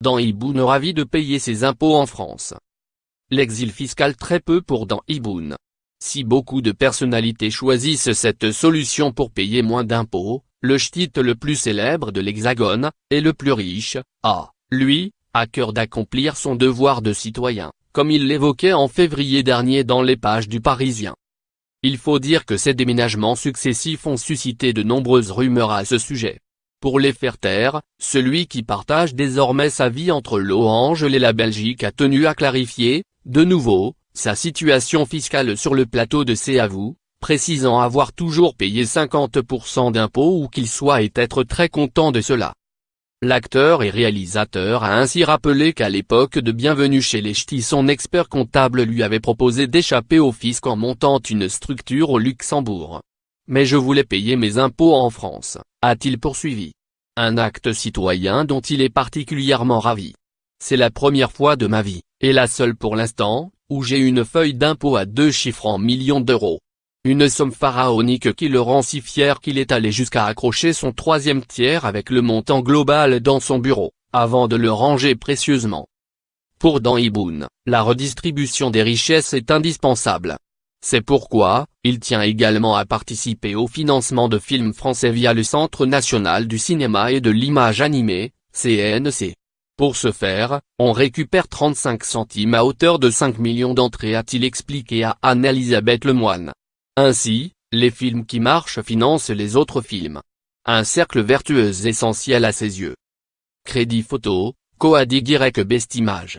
Dan Iboun ravi de payer ses impôts en France. L'exil fiscal très peu pour Dan Iboun. Si beaucoup de personnalités choisissent cette solution pour payer moins d'impôts, le ch'tite le plus célèbre de l'Hexagone, et le plus riche, a, lui, à cœur d'accomplir son devoir de citoyen, comme il l'évoquait en février dernier dans les pages du Parisien. Il faut dire que ces déménagements successifs ont suscité de nombreuses rumeurs à ce sujet. Pour les faire taire, celui qui partage désormais sa vie entre Los Angeles et la Belgique a tenu à clarifier, de nouveau, sa situation fiscale sur le plateau de C'est à vous, précisant avoir toujours payé 50% d'impôts ou qu'il soit et être très content de cela. L'acteur et réalisateur a ainsi rappelé qu'à l'époque de Bienvenue chez les Ch'tis son expert comptable lui avait proposé d'échapper au fisc en montant une structure au Luxembourg. Mais je voulais payer mes impôts en France, a-t-il poursuivi. Un acte citoyen dont il est particulièrement ravi. C'est la première fois de ma vie, et la seule pour l'instant, où j'ai une feuille d'impôt à 2 chiffres en millions d'euros. Une somme pharaonique qui le rend si fier qu'il est allé jusqu'à accrocher son 3e tiers avec le montant global dans son bureau, avant de le ranger précieusement. Pour Dan Iboun, la redistribution des richesses est indispensable. C'est pourquoi, il tient également à participer au financement de films français via le Centre national du cinéma et de l'image animée, CNC. Pour ce faire, on récupère 35 centimes à hauteur de 5 millions d'entrées, a-t-il expliqué à Anne-Elisabeth Lemoine. Ainsi, les films qui marchent financent les autres films. Un cercle vertueux essentiel à ses yeux. Crédit photo, Coadi Guirec Bestimage.